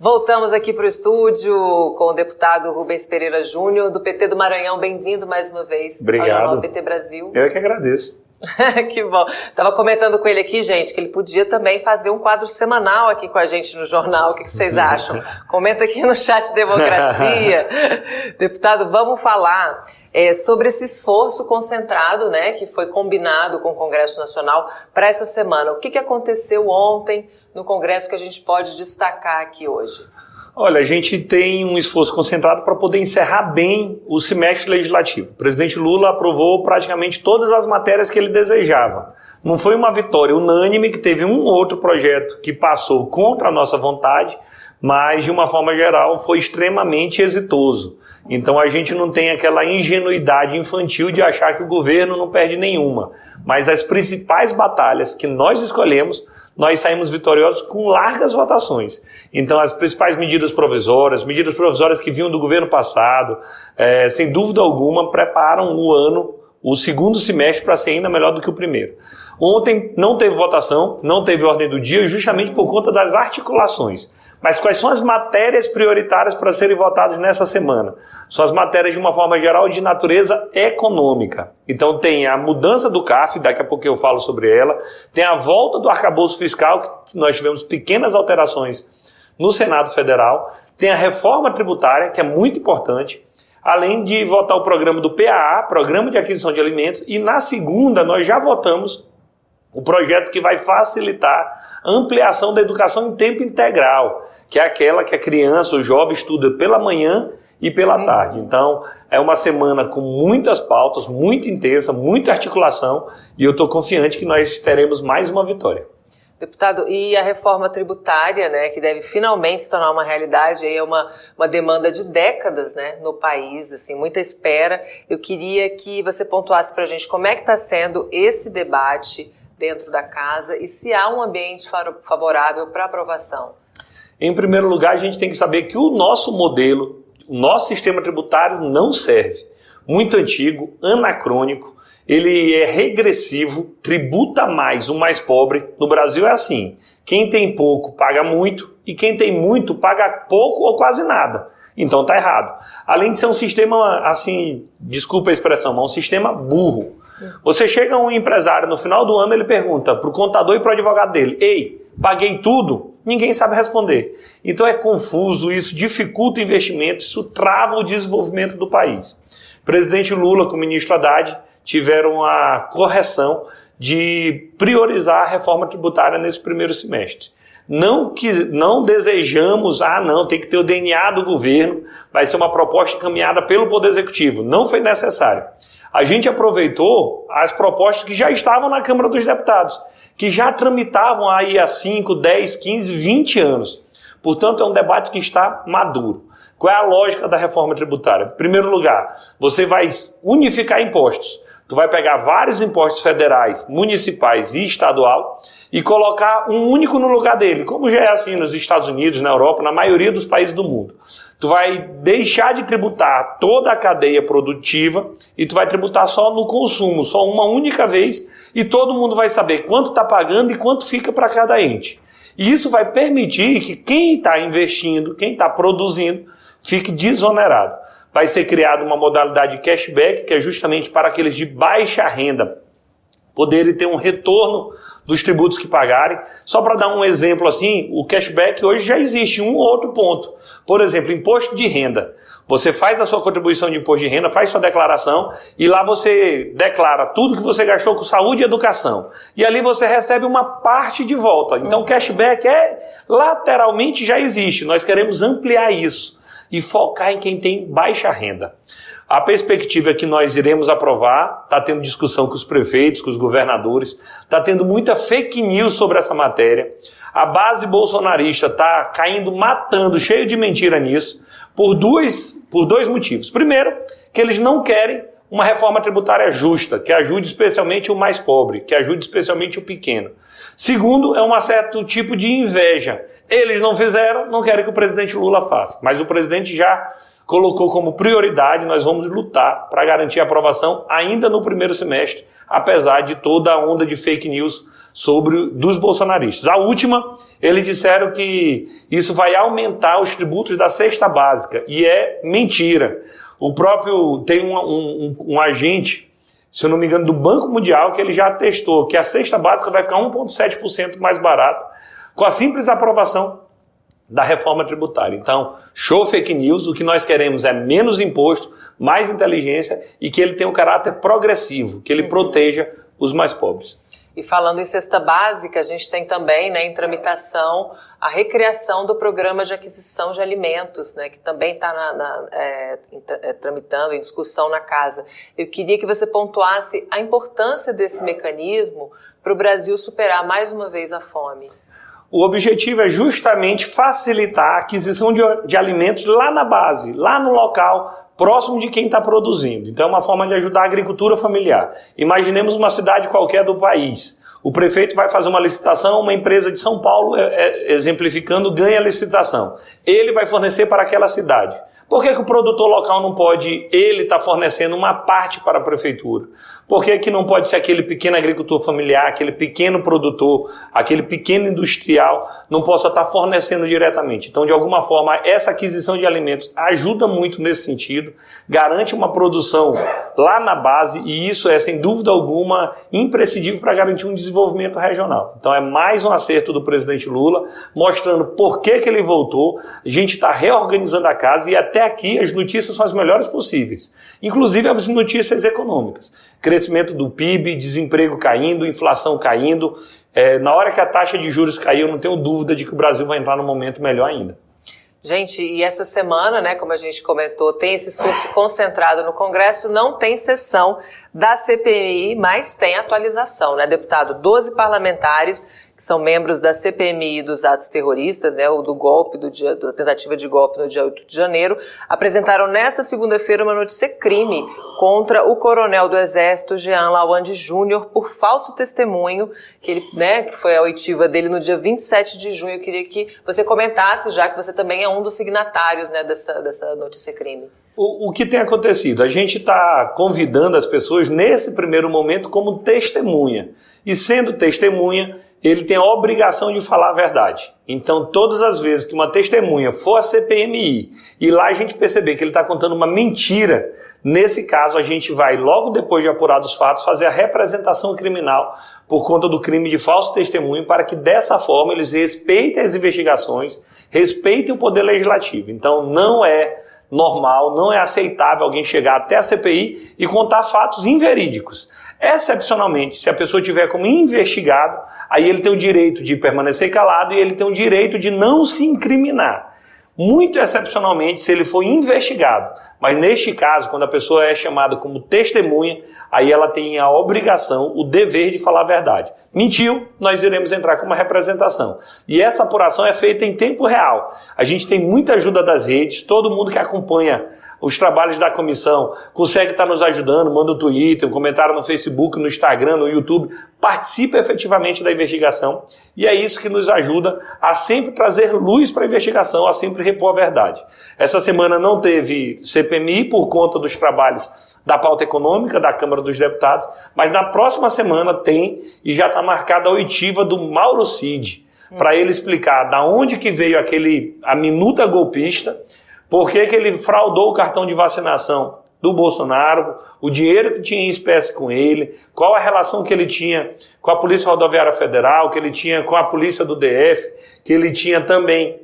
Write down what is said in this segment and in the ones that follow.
Voltamos aqui para o estúdio com o deputado Rubens Pereira Júnior, do PT do Maranhão. Bem-vindo mais uma vez Obrigado. ao Jornal PT Brasil. Eu é que agradeço. Que bom. Estava comentando com ele aqui, gente, que ele podia também fazer um quadro semanal aqui com a gente no jornal. O que vocês acham? Comenta aqui no chat Democracia. Deputado, vamos falar sobre esse esforço concentrado, né, que foi combinado com o Congresso Nacional para essa semana. O que aconteceu ontem no Congresso que a gente pode destacar aqui hoje? Olha, a gente tem um esforço concentrado para poder encerrar bem o semestre legislativo. O presidente Lula aprovou praticamente todas as matérias que ele desejava. Não foi uma vitória unânime, que teve um outro projeto que passou contra a nossa vontade, mas de uma forma geral foi extremamente exitoso. Então a gente não tem aquela ingenuidade infantil de achar que o governo não perde nenhuma. Mas as principais batalhas que nós escolhemos, nós saímos vitoriosos com largas votações. Então as principais medidas provisórias que vinham do governo passado, sem dúvida alguma, preparam o segundo semestre para ser ainda melhor do que o primeiro. Ontem não teve votação, não teve ordem do dia, justamente por conta das articulações. Mas quais são as matérias prioritárias para serem votadas nessa semana? São as matérias, de uma forma geral, de natureza econômica. Então tem a mudança do CARF, daqui a pouco eu falo sobre ela, tem a volta do arcabouço fiscal, que nós tivemos pequenas alterações no Senado Federal, tem a reforma tributária, que é muito importante, além de votar o programa do PAA, Programa de Aquisição de Alimentos, e na segunda nós já votamos o projeto que vai facilitar a ampliação da educação em tempo integral, que é aquela que a criança, o jovem estuda pela manhã e pela tarde. Então, é uma semana com muitas pautas, muito intensa, muita articulação, e eu estou confiante que nós teremos mais uma vitória. Deputado, e a reforma tributária, né, que deve finalmente se tornar uma realidade, aí é uma demanda de décadas, né, no país, assim, muita espera. Eu queria que você pontuasse para a gente como é que está sendo esse debate dentro da casa e se há um ambiente favorável para aprovação. Em primeiro lugar, a gente tem que saber que o nosso modelo, o nosso sistema tributário não serve. Muito antigo, anacrônico, ele é regressivo, tributa mais o mais pobre. No Brasil é assim, quem tem pouco paga muito e quem tem muito paga pouco ou quase nada. Então tá errado. Além de ser um sistema, assim, desculpa a expressão, mas um sistema burro. Você chega a um empresário no final do ano, ele pergunta para o contador e para o advogado dele: ei, paguei tudo? Ninguém sabe responder. Então é confuso, isso dificulta o investimento, isso trava o desenvolvimento do país. O presidente Lula com o ministro Haddad tiveram a correção de priorizar a reforma tributária nesse primeiro semestre. Não desejamos, tem que ter o DNA do governo, vai ser uma proposta encaminhada pelo Poder Executivo. Não foi necessário. A gente aproveitou as propostas que já estavam na Câmara dos Deputados, que já tramitavam aí há 5, 10, 15, 20 anos. Portanto, é um debate que está maduro. Qual é a lógica da reforma tributária? Em primeiro lugar, você vai unificar impostos. Tu vai pegar vários impostos federais, municipais e estadual e colocar um único no lugar dele, como já é assim nos Estados Unidos, na Europa, na maioria dos países do mundo. Tu vai deixar de tributar toda a cadeia produtiva e tu vai tributar só no consumo, só uma única vez, e todo mundo vai saber quanto está pagando e quanto fica para cada ente. E isso vai permitir que quem está investindo, quem está produzindo, fique desonerado. Vai ser criada uma modalidade de cashback, que é justamente para aqueles de baixa renda poderem ter um retorno dos tributos que pagarem. Só para dar um exemplo assim, o cashback hoje já existe um ou outro ponto. Por exemplo, imposto de renda. Você faz a sua contribuição de imposto de renda, faz sua declaração e lá você declara tudo que você gastou com saúde e educação. E ali você recebe uma parte de volta. Então o cashback lateralmente já existe. Nós queremos ampliar isso e focar em quem tem baixa renda. A perspectiva é que nós iremos aprovar, está tendo discussão com os prefeitos, com os governadores, está tendo muita fake news sobre essa matéria. A base bolsonarista está caindo, matando, cheio de mentira nisso, por dois motivos. Primeiro, que eles não querem uma reforma tributária justa, que ajude especialmente o mais pobre, que ajude especialmente o pequeno. Segundo, é um certo tipo de inveja Eles não fizeram, não querem que o presidente Lula faça. Mas o presidente já colocou como prioridade, nós vamos lutar para garantir a aprovação ainda no primeiro semestre, apesar de toda a onda de fake news dos bolsonaristas. A última, eles disseram que isso vai aumentar os tributos da cesta básica, e é mentira. O próprio, tem um agente, se eu não me engano, do Banco Mundial, que ele já atestou que a cesta básica vai ficar 1,7% mais barata com a simples aprovação da reforma tributária. Então, show fake news, o que nós queremos é menos imposto, mais inteligência e que ele tenha um caráter progressivo, que ele proteja os mais pobres. E falando em cesta básica, a gente tem também, né, em tramitação a recriação do programa de aquisição de alimentos, né, que também está tramitando, em discussão na casa. Eu queria que você pontuasse a importância desse mecanismo para o Brasil superar mais uma vez a fome. O objetivo é justamente facilitar a aquisição de alimentos lá na base, lá no local, próximo de quem está produzindo. Então é uma forma de ajudar a agricultura familiar. Imaginemos uma cidade qualquer do país. O prefeito vai fazer uma licitação, uma empresa de São Paulo, exemplificando, ganha a licitação. Ele vai fornecer para aquela cidade. Por que o produtor local não pode, ele estar fornecendo uma parte para a prefeitura? Por que não pode ser aquele pequeno agricultor familiar, aquele pequeno produtor, aquele pequeno industrial, não possa estar fornecendo diretamente? Então, de alguma forma, essa aquisição de alimentos ajuda muito nesse sentido, garante uma produção lá na base, e isso é, sem dúvida alguma, imprescindível para garantir um desenvolvimento regional. Então, é mais um acerto do presidente Lula, mostrando por que ele voltou. A gente está reorganizando a casa e até aqui as notícias são as melhores possíveis, inclusive as notícias econômicas. Crescimento do PIB, desemprego caindo, inflação caindo. Na hora que a taxa de juros cair, eu não tenho dúvida de que o Brasil vai entrar num momento melhor ainda. Gente, e essa semana, né, como a gente comentou, tem esse esforço concentrado no Congresso, não tem sessão da CPMI, mas tem atualização, né, deputado? 12 parlamentares que são membros da CPMI dos atos terroristas, né, ou do golpe, da tentativa de golpe no dia 8 de janeiro, apresentaram nesta segunda-feira uma notícia-crime contra o coronel do Exército, Jean Lawande Júnior, por falso testemunho, que foi a oitiva dele no dia 27 de junho. Eu queria que você comentasse, já que você também é um dos signatários, né, dessa notícia-crime. O que tem acontecido? A gente está convidando as pessoas, nesse primeiro momento, como testemunha. E sendo testemunha, ele tem a obrigação de falar a verdade. Então, todas as vezes que uma testemunha for à CPMI e lá a gente perceber que ele está contando uma mentira, nesse caso a gente vai, logo depois de apurados os fatos, fazer a representação criminal por conta do crime de falso testemunho, para que dessa forma eles respeitem as investigações, respeitem o poder legislativo. Então, não é normal, não é aceitável alguém chegar até a CPI e contar fatos inverídicos. Excepcionalmente, se a pessoa tiver como investigado, aí ele tem o direito de permanecer calado e ele tem o direito de não se incriminar. Muito excepcionalmente, se ele for investigado. Mas neste caso, quando a pessoa é chamada como testemunha, aí ela tem a obrigação, o dever de falar a verdade. Mentiu, nós iremos entrar com uma representação. E essa apuração é feita em tempo real. A gente tem muita ajuda das redes, todo mundo que acompanha os trabalhos da comissão consegue estar nos ajudando, manda um Twitter, um comentário no Facebook, no Instagram, no YouTube, participa efetivamente da investigação, e é isso que nos ajuda a sempre trazer luz para a investigação, a sempre repor a verdade. Essa semana não teve CPMI por conta dos trabalhos da pauta econômica da Câmara dos Deputados, mas na próxima semana tem, e já está marcada a oitiva do Mauro Cid, para ele explicar da onde que veio a minuta golpista, por que ele fraudou o cartão de vacinação do Bolsonaro, o dinheiro que tinha em espécie com ele, qual a relação que ele tinha com a Polícia Rodoviária Federal, que ele tinha com a Polícia do DF, que ele tinha também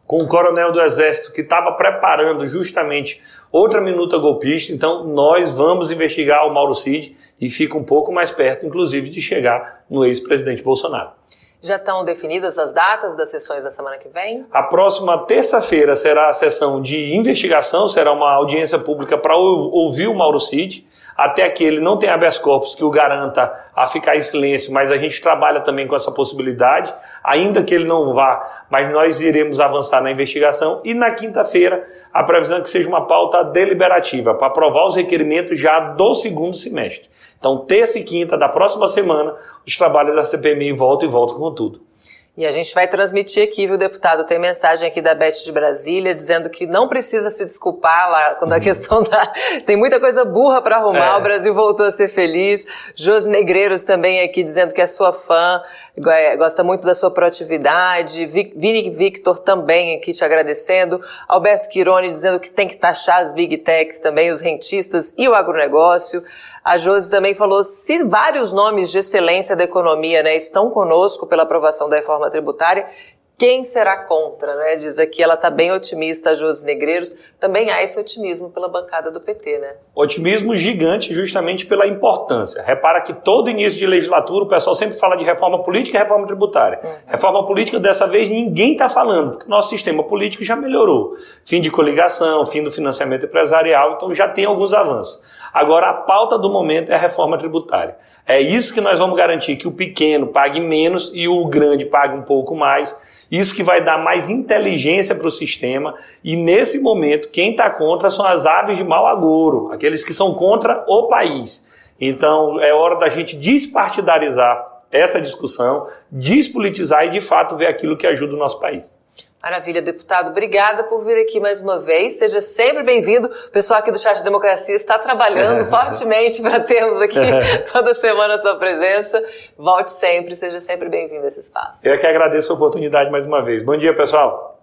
com o coronel do Exército, que estava preparando justamente outra minuta golpista. Então nós vamos investigar o Mauro Cid e fica um pouco mais perto, inclusive, de chegar no ex-presidente Bolsonaro. Já estão definidas as datas das sessões da semana que vem? A próxima terça-feira será a sessão de investigação, será uma audiência pública para ouvir o Mauro Cid. Até aqui ele não tem habeas corpus que o garanta a ficar em silêncio, mas a gente trabalha também com essa possibilidade, ainda que ele não vá, mas nós iremos avançar na investigação. E na quinta-feira, a previsão é que seja uma pauta deliberativa, para aprovar os requerimentos já do segundo semestre. Então, terça e quinta da próxima semana, os trabalhos da CPMI voltam com tudo. E a gente vai transmitir aqui, viu, deputado? Tem mensagem aqui da Beth de Brasília dizendo que não precisa se desculpar lá quando a questão da... Tem muita coisa burra para arrumar, o Brasil voltou a ser feliz. Josi Negreiros também aqui dizendo que é sua fã, gosta muito da sua proatividade. Vini Victor também aqui te agradecendo. Alberto Quirone dizendo que tem que taxar as big techs também, os rentistas e o agronegócio. A Josi também falou, se vários nomes de excelência da economia, né, estão conosco pela aprovação da reforma tributária, quem será contra, né? Diz aqui, ela está bem otimista, a Josi Negreiros. Também há esse otimismo pela bancada do PT, né? Otimismo gigante justamente pela importância. Repara que todo início de legislatura o pessoal sempre fala de reforma política e reforma tributária. Reforma política, dessa vez, ninguém está falando, porque o nosso sistema político já melhorou. Fim de coligação, fim do financiamento empresarial, então já tem alguns avanços. Agora, a pauta do momento é a reforma tributária. É isso que nós vamos garantir, que o pequeno pague menos e o grande pague um pouco mais. Isso que vai dar mais inteligência para o sistema, e nesse momento quem está contra são as aves de mau agouro, aqueles que são contra o país. Então é hora da gente despartidarizar essa discussão, despolitizar e de fato ver aquilo que ajuda o nosso país. Maravilha, deputado. Obrigada por vir aqui mais uma vez. Seja sempre bem-vindo. O pessoal aqui do Chat Democracia está trabalhando fortemente para termos aqui toda semana a sua presença. Volte sempre, seja sempre bem-vindo a esse espaço. Eu que agradeço a oportunidade mais uma vez. Bom dia, pessoal.